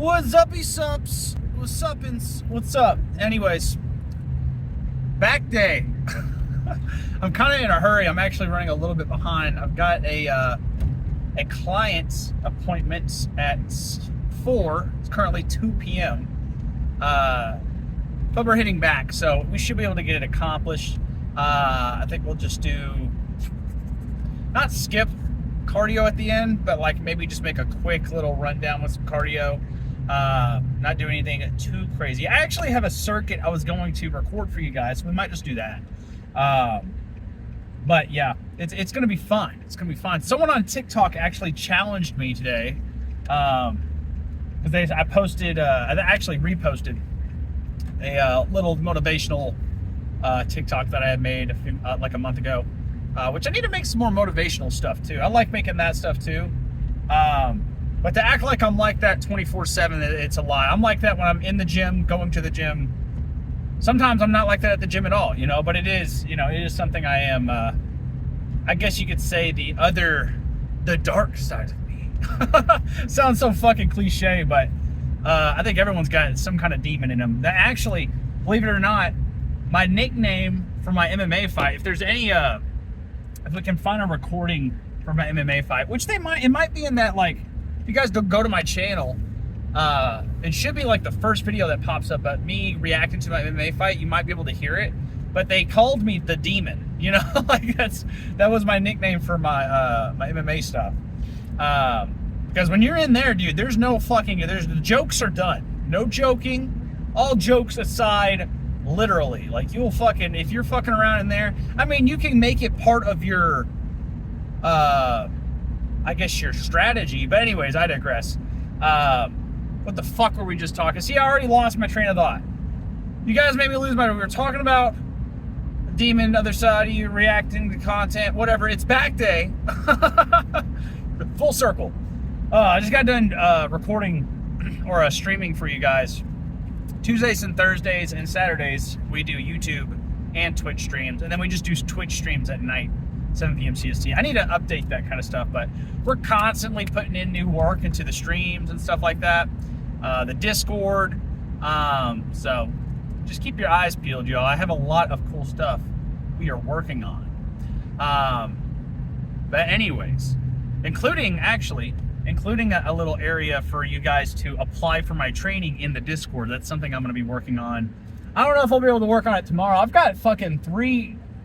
What's uppy sups? What's uppins? What's up? Anyways, back day. I'm kind of in a hurry. I'm actually running a little bit behind. I've got a client appointment at 4. It's currently 2 p.m. But we're hitting back, so we should be able to get it accomplished. I think we'll just do, not skip cardio at the end, but like maybe just make a quick little rundown with some cardio. Not do anything too crazy. I actually have a circuit I was going to record for you guys, so we might just do that. But yeah, it's gonna be fun. It's gonna be fun. Someone on TikTok actually challenged me today, because I posted, I actually reposted a little motivational TikTok that I had made like a month ago, which I need to make some more motivational stuff too. I like making that stuff too. But to act like I'm like that 24/7, it's a lie. I'm like that when I'm in the gym, going to the gym. Sometimes I'm not like that at the gym at all, you know, but it is, you know, it is something I am, I guess you could say the dark side of me. Sounds so fucking cliche, but I think everyone's got some kind of demon in them. That actually, believe it or not, my nickname for my MMA fight, if there's any, if we can find a recording for my MMA fight, which it might be in that, like, if you guys don't go to my channel, it should be like the first video that pops up at me reacting to my MMA fight. You might be able to hear it, but they called me the demon, you know, like that was my nickname for my my MMA stuff. Because when you're in there, dude, the jokes are done. No joking. All jokes aside, literally, like if you're fucking around in there, I mean, you can make it part of your, I guess your strategy, but anyways, I digress. What the fuck were we just talking? See, I already lost my train of thought. You guys made me lose we were talking about the demon, other side of you, reacting to content, whatever. It's back day. Full circle. I just got done recording or streaming for you guys. Tuesdays and Thursdays and Saturdays, we do YouTube and Twitch streams, and then we just do Twitch streams at night. 7 p.m. CST. I need to update that kind of stuff, but we're constantly putting in new work into the streams and stuff like that. The Discord. So just keep your eyes peeled, y'all. I have a lot of cool stuff we are working on. But anyways, including a little area for you guys to apply for my training in the Discord. That's something I'm going to be working on. I don't know if I'll be able to work on it tomorrow. I've got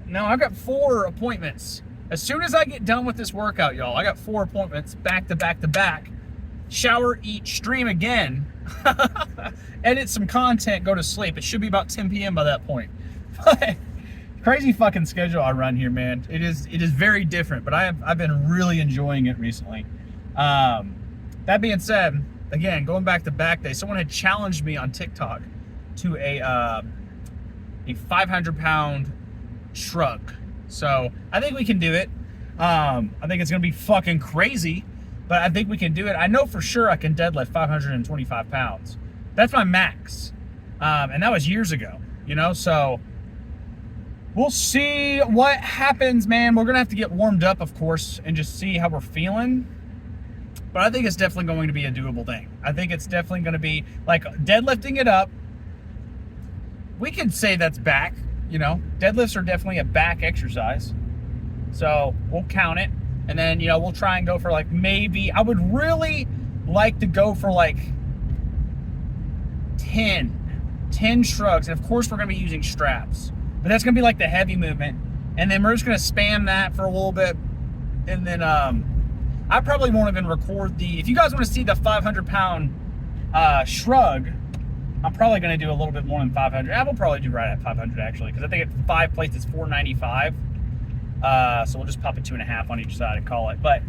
I've got 4 appointments. As soon as I get done with this workout, y'all, I got 4 appointments back to back to back. Shower, eat, stream again, edit some content, go to sleep. It should be about 10 p.m. by that point. Crazy fucking schedule I run here, man. It is very different, but I've been really enjoying it recently. That being said, again, going back to back day, someone had challenged me on TikTok to a 500-pound shrug. So I think we can do it. I think it's gonna be fucking crazy, but I think we can do it. I know for sure I can deadlift 525 pounds. That's my max. And that was years ago, you know, so we'll see what happens, man. We're gonna have to get warmed up, of course, and just see how we're feeling. But I think it's definitely going to be a doable thing. I think it's definitely gonna be like deadlifting it up. We could say that's back. You know, deadlifts are definitely a back exercise. So we'll count it. And then, you know, we'll try and go for like maybe, I would really like to go for like 10 shrugs. And of course we're going to be using straps. But that's going to be like the heavy movement. And then we're just going to spam that for a little bit. And then I probably won't even record if you guys want to see the 500-pound shrug, I'm probably going to do a little bit more than 500. I will probably do right at 500 actually, because I think at 5 plates it's 495. So we'll just pop a 2.5 on each side and call it. But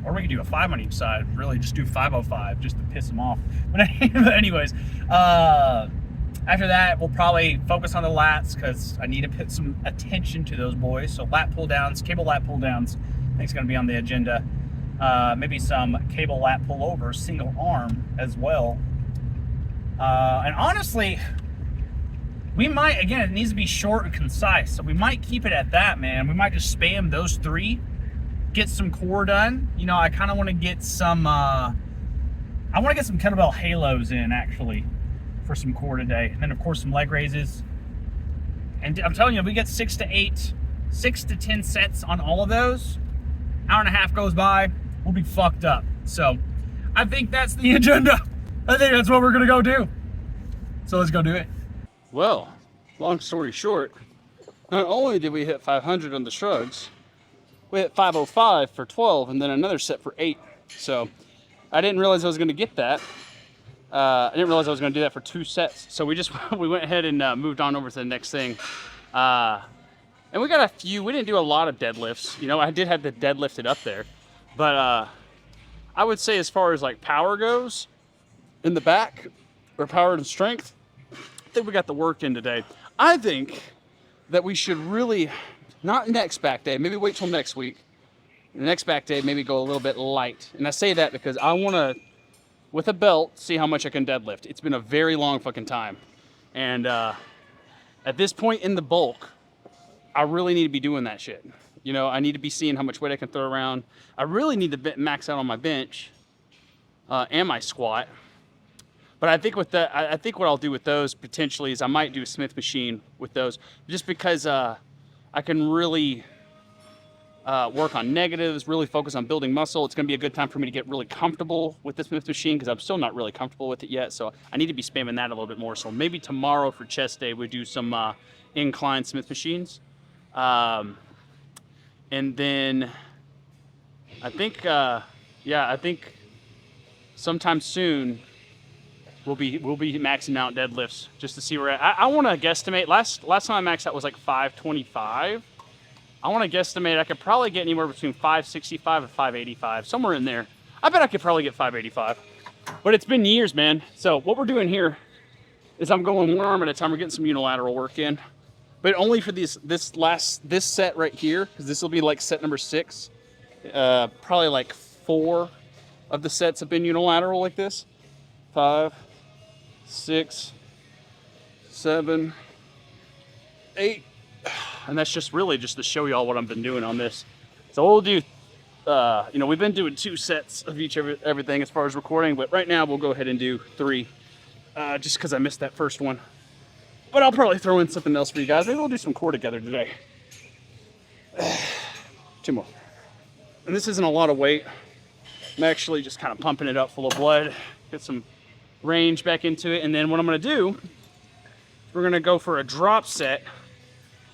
or we could do a 5 on each side. Really, just do 505 just to piss them off. But anyways, after that we'll probably focus on the lats because I need to put some attention to those boys. So lat pull downs, cable lat pull downs, I think it's going to be on the agenda. Maybe some cable lat pullovers, single arm as well. And honestly, we might, again, it needs to be short and concise, so we might keep it at that, man. We might just spam those 3 get some core done. You know, I kind of want to get some, I want to get some kettlebell halos in, actually, for some core today. And then, of course, some leg raises. And I'm telling you, if we get 6 to 10 sets on all of those, hour and a half goes by, we'll be fucked up. So I think that's the agenda. I think that's what we're gonna go do. So let's go do it. Well, long story short, not only did we hit 500 on the shrugs, we hit 505 for 12 and then another set for 8. So I didn't realize I was gonna get that. I didn't realize I was gonna do that for 2 sets. So we went ahead and moved on over to the next thing. And we got a few, we didn't do a lot of deadlifts. You know, I did have the deadlifted up there. But I would say as far as like power goes, in the back, or power and strength, I think we got the work in today. I think that we should really, not next back day, maybe wait till next week. The next back day, maybe go a little bit light. And I say that because I want to, with a belt, see how much I can deadlift. It's been a very long fucking time. And at this point in the bulk, I really need to be doing that shit. You know, I need to be seeing how much weight I can throw around. I really need to max out on my bench and my squat. But I think with that, I think what I'll do with those potentially is I might do a Smith machine with those, just because I can really work on negatives, really focus on building muscle. It's going to be a good time for me to get really comfortable with the Smith machine because I'm still not really comfortable with it yet. So I need to be spamming that a little bit more. So maybe tomorrow for chest day, we do some incline Smith machines. And then I think, I think sometime soon we'll be maxing out deadlifts just to see where I want to guesstimate. Last time I maxed out was like 525. I want to guesstimate I could probably get anywhere between 565 and 585, somewhere in there. I bet I could probably get 585, but it's been years, man. So what we're doing here is I'm going one arm at a time. We're getting some unilateral work in, but only for this set right here, because this will be like set number 6. Probably like 4 of the sets have been unilateral like this. 5, 6, 7, 8, and that's just really just to show y'all what I've been doing on this. So we'll do, you know, we've been doing 2 sets of everything as far as recording, but right now we'll go ahead and do 3, just because I missed that first one. But I'll probably throw in something else for you guys. Maybe we'll do some core together today. 2 more. And this isn't a lot of weight. I'm actually just kind of pumping it up full of blood, get some range back into it. And then what I'm going to do, we're going to go for a drop set,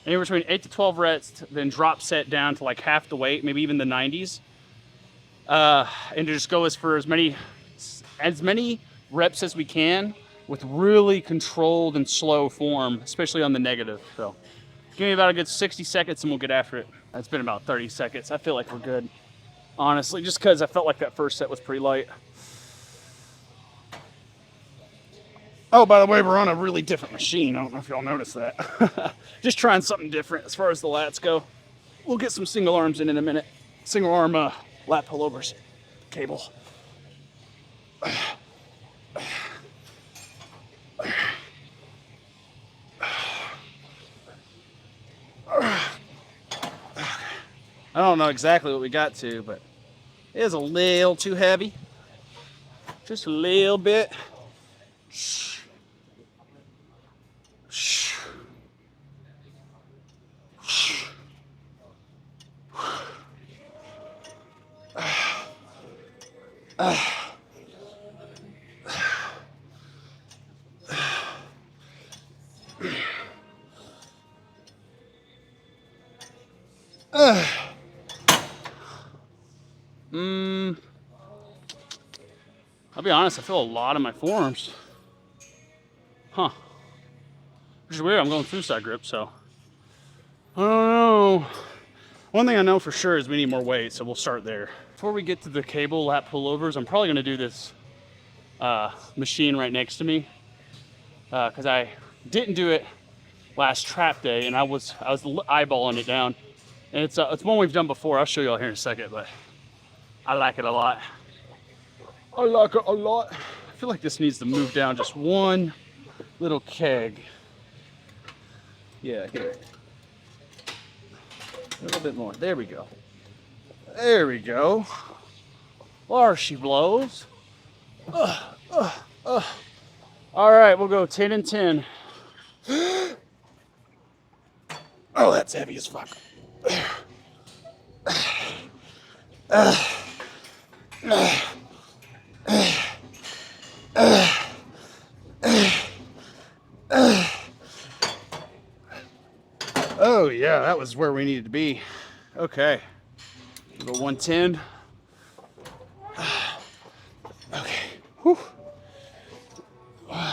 anywhere between 8 to 12 reps, then drop set down to like half the weight, maybe even the 90s. And to just go for as many reps as we can with really controlled and slow form, especially on the negative. So give me about a good 60 seconds and we'll get after it. It's been about 30 seconds. I feel like we're good, honestly, just because I felt like that first set was pretty light. Oh, by the way, we're on a really different machine. I don't know if y'all noticed that. Just trying something different as far as the lats go. We'll get some single arms in a minute. Single arm lat pullovers. Cable. I don't know exactly what we got to, but it is a little too heavy. Just a little bit. I'll be honest, I feel a lot in my forearms. Huh. Which is weird, I'm going through side grip, so. I don't know. One thing I know for sure is we need more weight, so we'll start there. Before we get to the cable lat pullovers, I'm probably gonna do this machine right next to me. Cause I didn't do it last trap day and I was eyeballing it down. And it's one we've done before. I'll show you all here in a second, but I like it a lot. I like it a lot. I feel like this needs to move down just one little keg. Yeah, here. A little bit more. There we go. There we go. There she blows. All right, we'll go 10 and 10. Oh, that's heavy as fuck. Oh yeah, that was where we needed to be. Okay, we'll go 110. Okay. Whew. Okay.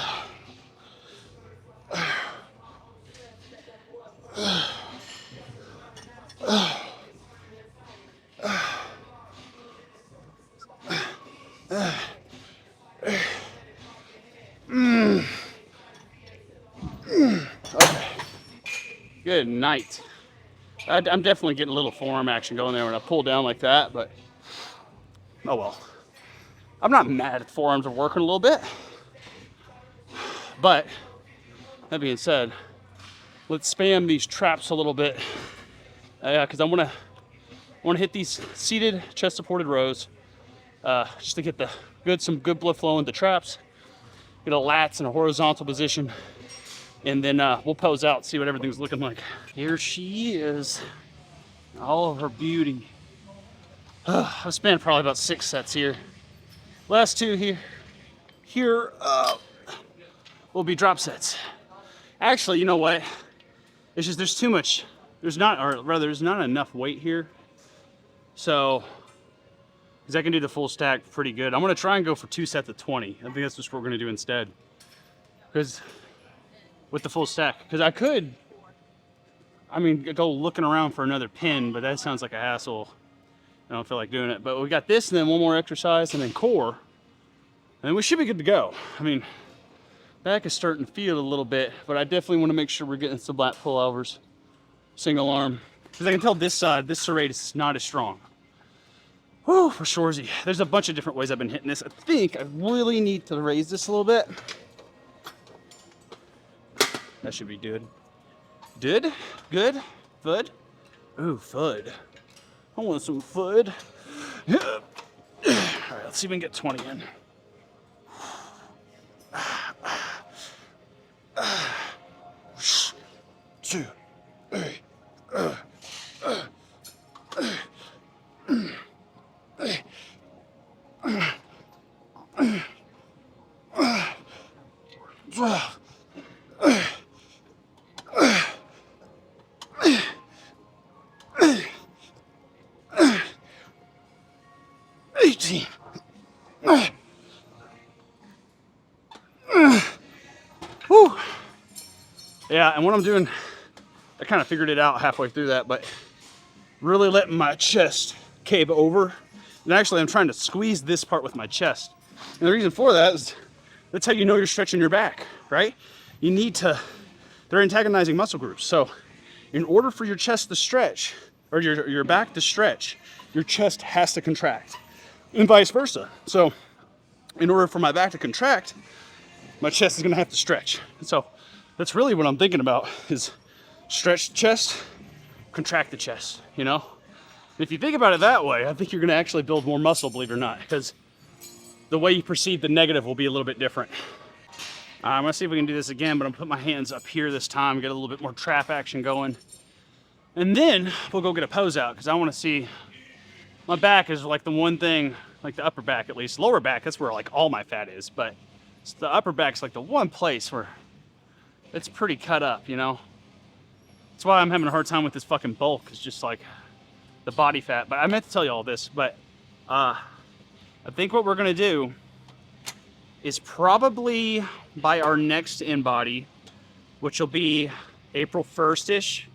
Good night. I'm definitely getting a little forearm action going there when I pull down like that, but oh well. I'm not mad at forearms are working a little bit. But that being said, let's spam these traps a little bit. Because I want to hit these seated chest supported rows just to get some good blood flow into traps, get a lats in a horizontal position, and then we'll pose out, see what everything's looking like. Here she is, all of her beauty. I've spent probably about 6 sets here. Last 2 here will be drop sets. Actually, you know what? It's just there's too much. There's not enough weight here. So, because I can do the full stack pretty good. I'm gonna try and go for 2 sets of 20. I think that's just what we're gonna do instead. Because with the full stack, because I mean, go looking around for another pin, but that sounds like a hassle. I don't feel like doing it. But we got this, and then one more exercise, and then core, and we should be good to go. I mean, back is starting to feel a little bit, but I definitely want to make sure we're getting some lat pullovers, single arm, because I can tell this side, this serratus is not as strong. Whew, for shoresy. There's a bunch of different ways I've been hitting this. I think I really need to raise this a little bit. That should be good. Good? Good? Fud? Ooh, fud. I want some fud. All right, let's see if we can get 20 in. 2, 3. 12. 18. Whew. Yeah, and what I'm doing, I kind of figured it out halfway through that, but really letting my chest cave over. And actually, I'm trying to squeeze this part with my chest. And the reason for that is that's how you know you're stretching your back, right? You need to, they're antagonizing muscle groups. So in order for your chest to stretch, or your back to stretch, your chest has to contract, and vice versa. So in order for my back to contract, my chest is gonna have to stretch. And so that's really what I'm thinking about, is stretch the chest, contract the chest, you know? And if you think about it that way, I think you're gonna actually build more muscle, believe it or not, because the way you perceive the negative will be a little bit different. I'm gonna see if we can do this again, but I'm gonna put my hands up here this time, get a little bit more trap action going. And then we'll go get a pose out, because I wanna see, my back is like the one thing, like the upper back at least, lower back, that's where like all my fat is, but the upper back's like the one place where it's pretty cut up, you know? That's why I'm having a hard time with this fucking bulk, it's just like the body fat. But I meant to tell you all this, but I think what we're gonna do is probably by our next in-body, which will be April 1st-ish,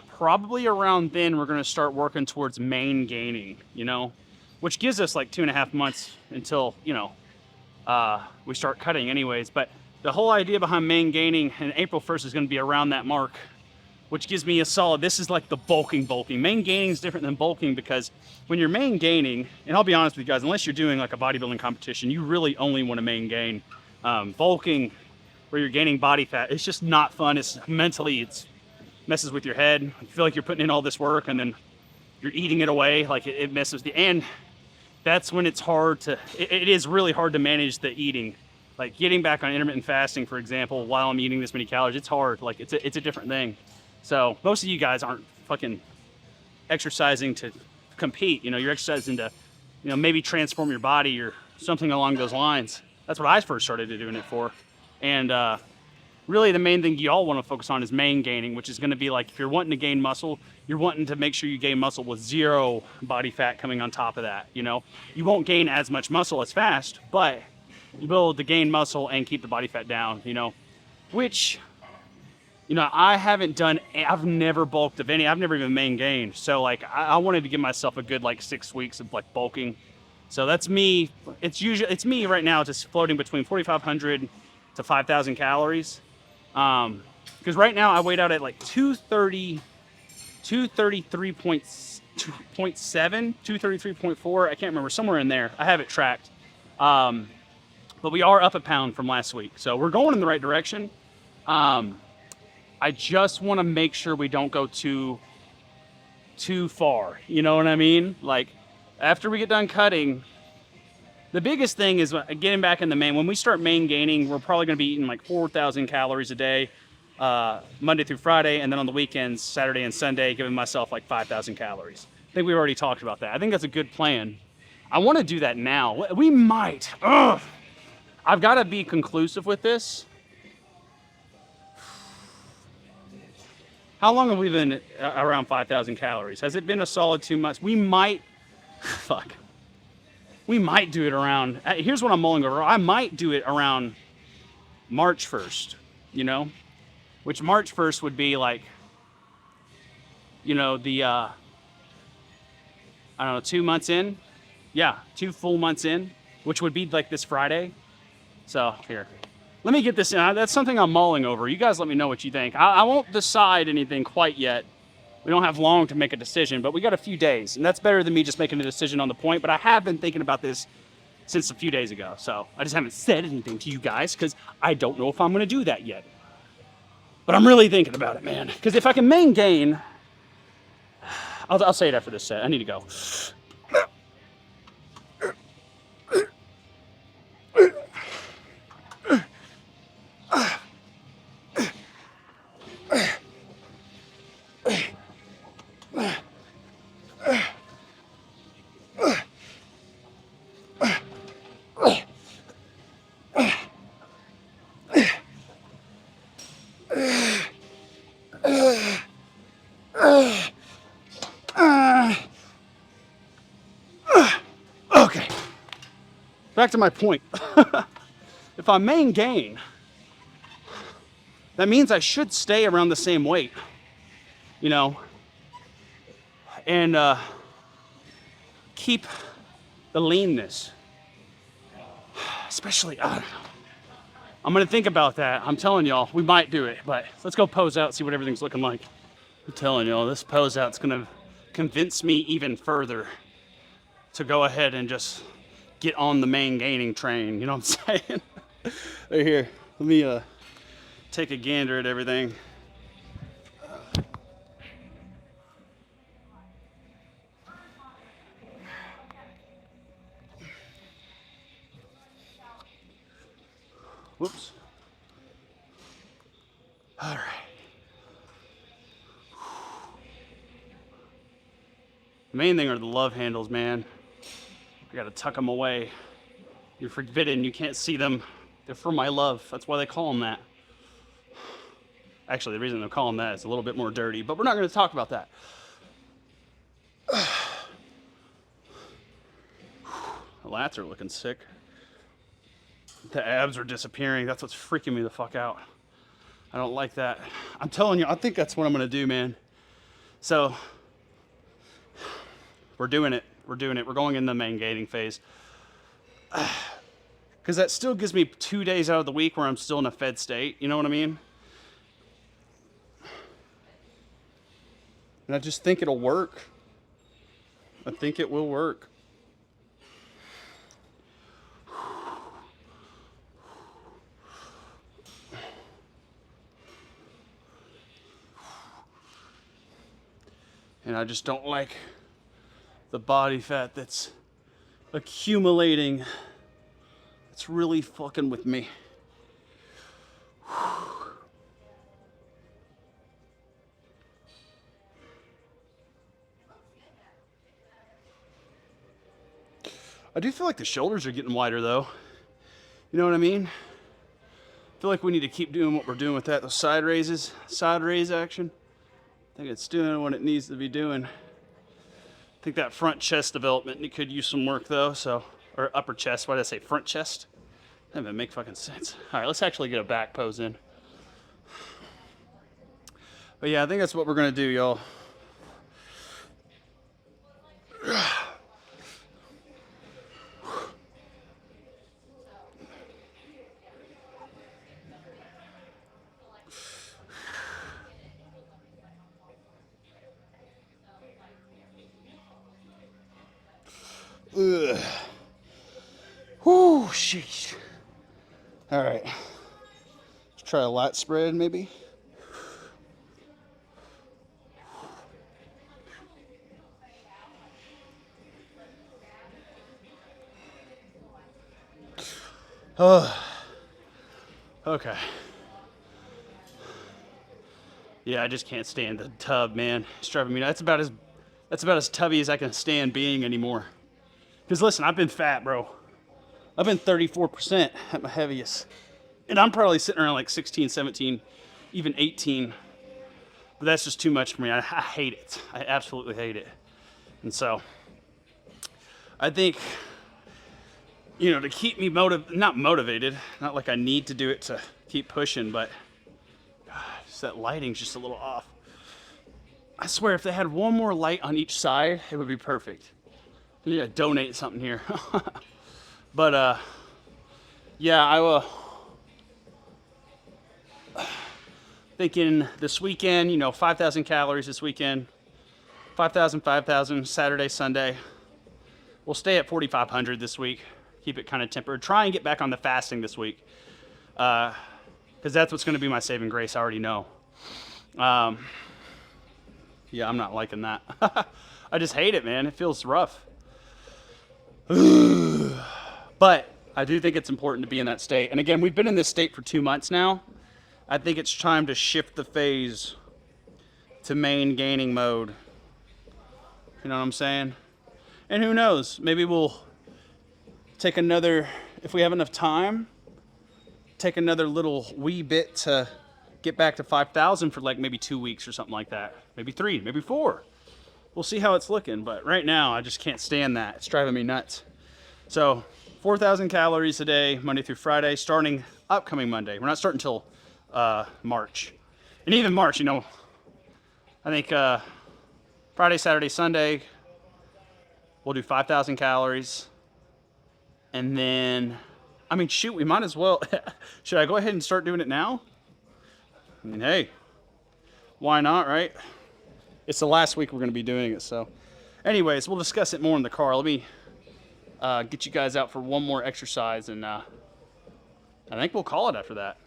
probably around then we're gonna start working towards main gaining, you know? Which gives us like 2.5 months until, you know, we start cutting anyways. But the whole idea behind main gaining, and April 1st is gonna be around that mark, which gives me a solid, this is like the bulking. Main gaining is different than bulking, because when you're main gaining, and I'll be honest with you guys, unless you're doing like a bodybuilding competition, you really only want to main gain. Bulking, where you're gaining body fat, it's just not fun. It's mentally, it's messes with your head. You feel like you're putting in all this work and then you're eating it away, like it messes with you. And that's when it's hard to, it is really hard to manage the eating. Like getting back on intermittent fasting, for example, while I'm eating this many calories, it's hard. Like it's a different thing. So most of you guys aren't fucking exercising to compete. You know, you're exercising to, you know, maybe transform your body or something along those lines. That's what I first started doing it for. And really the main thing you all want to focus on is main gaining, which is going to be like if you're wanting to gain muscle, you're wanting to make sure you gain muscle with zero body fat coming on top of that. You know, you won't gain as much muscle as fast, but you'll be able to gain muscle and keep the body fat down, you know, which, you know, I haven't done, I've never bulked of any, I've never even main gained. So like, I wanted to give myself a good like 6 weeks of like bulking. So that's me. It's me right now, just floating between 4,500 to 5,000 calories. Because right now I weighed out at like 230, 233.7, 233.4. I can't remember, somewhere in there. I have it tracked. But we are up a pound from last week. So we're going in the right direction. I just want to make sure we don't go too far. You know what I mean? Like after we get done cutting, the biggest thing is getting back in the main. When we start main gaining, we're probably going to be eating like 4,000 calories a day, Monday through Friday. And then on the weekends, Saturday and Sunday, giving myself like 5,000 calories. I think we already talked about that. I think that's a good plan. I want to do that now. We might. I've got to be conclusive with this. How long have we been around 5,000 calories? Has it been a solid 2 months? We might, we might do it around, here's what I'm mulling over. I might do it around March 1st, you know, which March 1st would be like, you know, the, I don't know, 2 months in. Yeah, 2 full months in, which would be like this Friday. So here, let me get this in. That's something I'm mulling over. You guys let me know what you think. I won't decide anything quite yet. We don't have long to make a decision, but we got a few days, and that's better than me just making a decision on the point. But I have been thinking about this since a few days ago, so I just haven't said anything to you guys because I don't know if I'm going to do that yet. But I'm really thinking about it, man. Because if I can main gain, I'll say it after this set. I need to go. Okay, back to my point. If I main gain, that means I should stay around the same weight, you know, and keep the leanness. Especially, I don't know. I'm gonna think about that. I'm telling y'all, we might do it, but let's go pose out, see what everything's looking like. I'm telling y'all, this pose out's gonna convince me even further to go ahead and just get on the main gaining train. You know what I'm saying? Right here, let me take a gander at everything. Whoops. All right. The main thing are the love handles, man. I gotta tuck them away. You're forbidden, you can't see them. They're for my love. That's why they call them that. Actually, the reason they call them that is a little bit more dirty, but we're not gonna talk about that. The lats are looking sick. The abs are disappearing. That's what's freaking me the fuck out. I don't like that. I'm telling you, I think that's what I'm gonna do, man. So, we're doing it. We're doing it. We're going in the main gaining phase. Because that still gives me 2 days out of the week where I'm still in a fed state. You know what I mean? And I just think it'll work. I think it will work. And I just don't like the body fat that's accumulating. It's really fucking with me. I do feel like the shoulders are getting wider though. You know what I mean? I feel like we need to keep doing what we're doing with that. Those side raises, side raise action. I think it's doing what it needs to be doing. I think that front chest development could use some work though, so, or upper chest, why did I say front chest? That doesn't make fucking sense. All right, let's actually get a back pose in. But yeah, I think that's what we're gonna do, y'all. Ugh. Whoo, sheesh. All right. Let's try a lat spread, maybe. Oh. Okay. Yeah, I just can't stand the tub, man. It's driving me nuts. That's about as tubby as I can stand being anymore. Because listen, I've been fat, bro. I've been 34% at my heaviest. And I'm probably sitting around like 16, 17, even 18. But that's just too much for me. I hate it. I absolutely hate it. And so, I think, you know, to keep me not motivated, not like I need to do it to keep pushing, but just that lighting's just a little off. I swear, if they had one more light on each side, it would be perfect. I need to donate something here. But, yeah, I will. Thinking this weekend, you know, 5,000 calories this weekend. 5,000, Saturday, Sunday. We'll stay at 4,500 this week. Keep it kind of tempered. Try and get back on the fasting this week. Because that's what's going to be my saving grace. I already know. Yeah, I'm not liking that. I just hate it, man. It feels rough. But I do think it's important to be in that state. And again, we've been in this state for 2 months now. I think it's time to shift the phase to main gaining mode. You know what I'm saying? And who knows? Maybe we'll take another, if we have enough time, take another little wee bit to get back to 5,000 for like maybe 2 weeks or something like that. Maybe 3, maybe 4. We'll see how it's looking. But right now, I just can't stand that. It's driving me nuts. So 4,000 calories a day, Monday through Friday, starting upcoming Monday. We're not starting until March. And even March, you know, I think Friday, Saturday, Sunday, we'll do 5,000 calories. And then, I mean, shoot, we might as well. Should I go ahead and start doing it now? I mean, hey, why not, right? It's the last week we're going to be doing it, so. Anyways, we'll discuss it more in the car. Let me get you guys out for one more exercise, and I think we'll call it after that.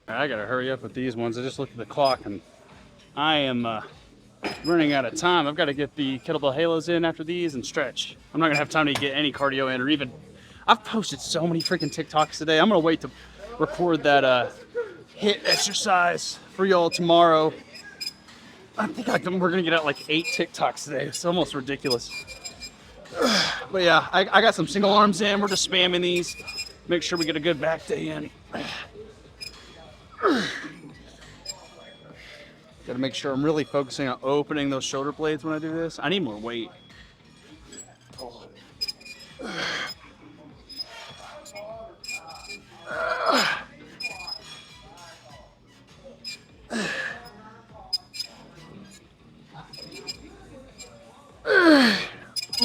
All right, I got to hurry up with these ones. I just looked at the clock, and I am running out of time. I've got to get the kettlebell halos in after these and stretch. I'm not going to have time to get any cardio in, or even, I've posted so many freaking TikToks today. I'm going to wait to record that HIIT exercise for y'all tomorrow. I think we're going to get out like 8 TikToks today. It's almost ridiculous. But yeah, I got some single arms in. We're just spamming these. Make sure we get a good back day in. Got to make sure I'm really focusing on opening those shoulder blades when I do this. I need more weight.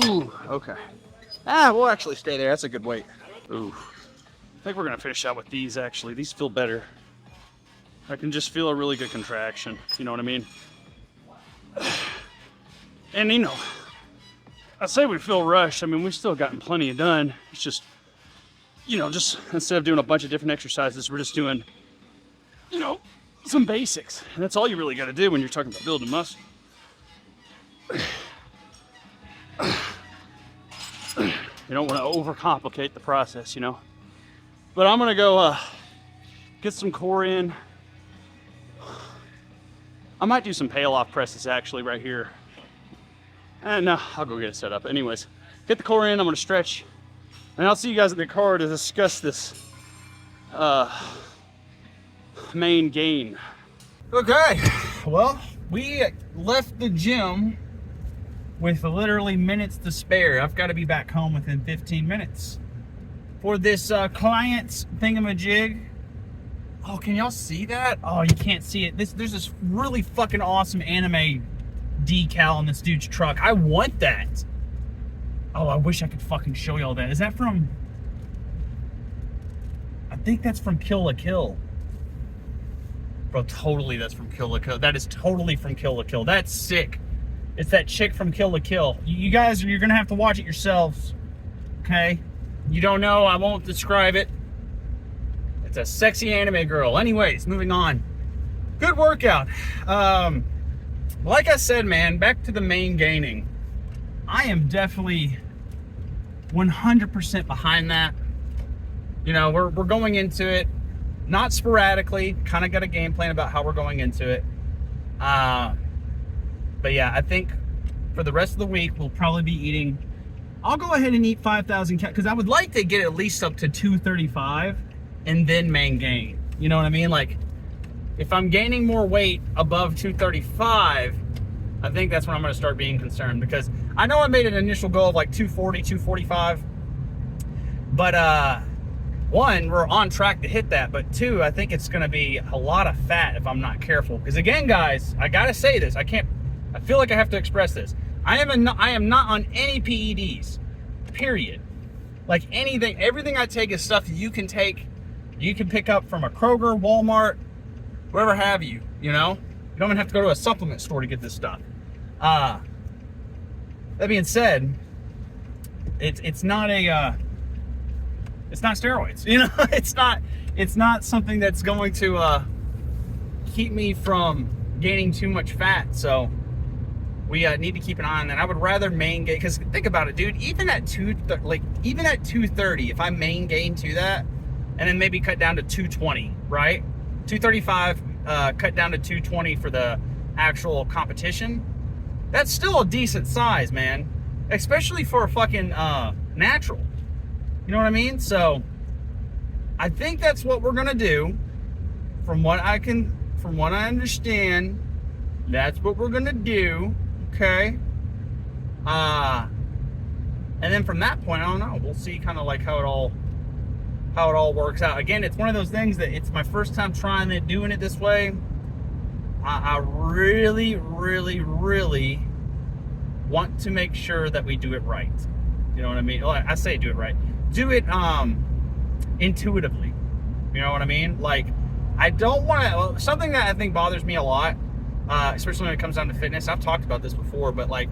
Ooh, okay. We'll actually stay there. That's a good weight. Ooh. I think we're going to finish out with these, actually. These feel better. I can just feel a really good contraction. You know what I mean? And, you know, I say we feel rushed. I mean, we've still gotten plenty done. It's just, you know, just instead of doing a bunch of different exercises, we're just doing, you know, some basics. And that's all you really got to do when you're talking about building muscle. You don't want to overcomplicate the process, you know. But I'm gonna go get some core in. I might do some payoff presses actually right here. And I'll go get it set up. Anyways, get the core in, I'm gonna stretch. And I'll see you guys at the car to discuss this main gain. Okay, well, we left the gym with literally minutes to spare. I've got to be back home within 15 minutes for this client's thingamajig. Oh, can y'all see that? Oh, you can't see it. There's this really fucking awesome anime decal on this dude's truck. I want that. Oh, I wish I could fucking show y'all that. Is that from... I think that's from Kill la Kill. Bro, totally that's from Kill la Kill. That is totally from Kill la Kill. That's sick. It's that chick from Kill la Kill. You guys, you're gonna have to watch it yourselves. Okay? You don't know, I won't describe it. It's a sexy anime girl. Anyways, moving on. Good workout. Like I said, man, back to the main gaining. I am definitely 100% behind that. You know, we're going into it, not sporadically, kind of got a game plan about how we're going into it. But yeah, I think for the rest of the week, we'll probably be eating, I'll go ahead and eat 5,000 calories, because I would like to get at least up to 235 and then main gain. You know what I mean? Like, if I'm gaining more weight above 235, I think that's when I'm going to start being concerned, because I know I made an initial goal of like 240, 245, but one, we're on track to hit that, but two, I think it's going to be a lot of fat if I'm not careful. Because again, guys, I got to say this, I feel like I have to express this. I am not on any PEDs, period. Like anything, everything I take is stuff you can take, you can pick up from a Kroger, Walmart, wherever have you, you know? You don't even have to go to a supplement store to get this stuff. That being said, it's not steroids, you know? It's not something that's going to keep me from gaining too much fat. So we need to keep an eye on that. I would rather main gain, because think about it, dude. Even at 230, if I main gain to that, and then maybe cut down to 220, right? 235, cut down to 220 for the actual competition. That's still a decent size, man. Especially for a fucking natural. You know what I mean? So I think that's what we're gonna do. From what I understand, that's what we're gonna do. Okay. And then from that point, I don't know. We'll see kind of like how it all works out. Again, it's one of those things that it's my first time trying it, doing it this way. I really, really, really want to make sure that we do it right. You know what I mean? Well, I say do it right. Do it intuitively. You know what I mean? Like, I don't want to, something that I think bothers me a lot, especially when it comes down to fitness. I've talked about this before, but like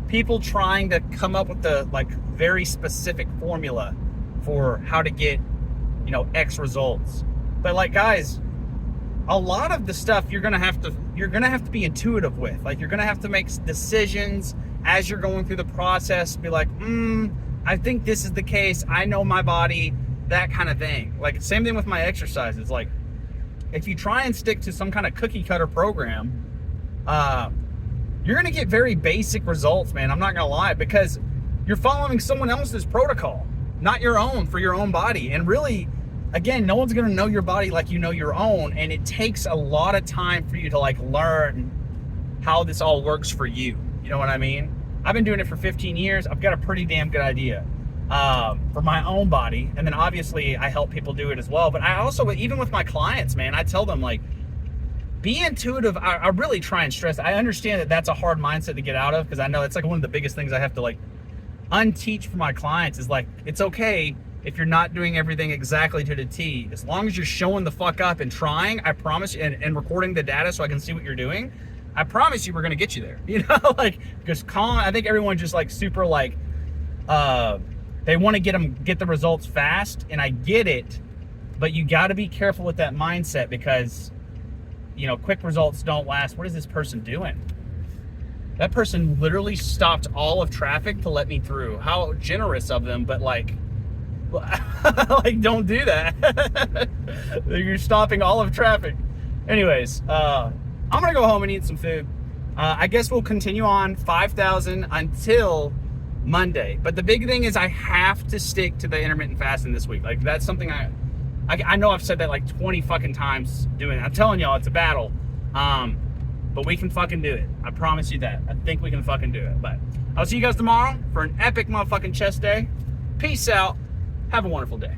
people trying to come up with the like very specific formula for how to get, you know, X results. But like, guys, a lot of the stuff you're gonna have to be intuitive with. Like, you're gonna have to make decisions as you're going through the process. Be like, I think this is the case. I know my body, that kind of thing. Like, same thing with my exercises. Like, if you try and stick to some kind of cookie cutter program, you're gonna get very basic results, man. I'm not gonna lie, because you're following someone else's protocol, not your own, for your own body. And really, again, no one's gonna know your body like you know your own, and it takes a lot of time for you to like learn how this all works for you. You know what I mean? I've been doing it for 15 years. I've got a pretty damn good idea for my own body. And then obviously I help people do it as well. But I also, even with my clients, man, I tell them like, be intuitive. I really try and stress. I understand that that's a hard mindset to get out of, because I know it's like one of the biggest things I have to like unteach for my clients is like, it's okay if you're not doing everything exactly to the T. As long as you're showing the fuck up and trying, I promise you, and recording the data so I can see what you're doing, I promise you we're gonna get you there. You know, like, just I think everyone's just like super like, they want to get the results fast, and I get it, but you got to be careful with that mindset, because, you know, quick results don't last. What is this person doing? That person literally stopped all of traffic to let me through. How generous of them, but like don't do that. You're stopping all of traffic. Anyways, I'm gonna go home and eat some food. I guess we'll continue on 5,000 until Monday. But the big thing is I have to stick to the intermittent fasting this week. Like that's something I know I've said that like 20 fucking times doing it. I'm telling y'all it's a battle. But we can fucking do it. I promise you that. I think we can fucking do it. But I'll see you guys tomorrow for an epic motherfucking chest day. Peace out. Have a wonderful day.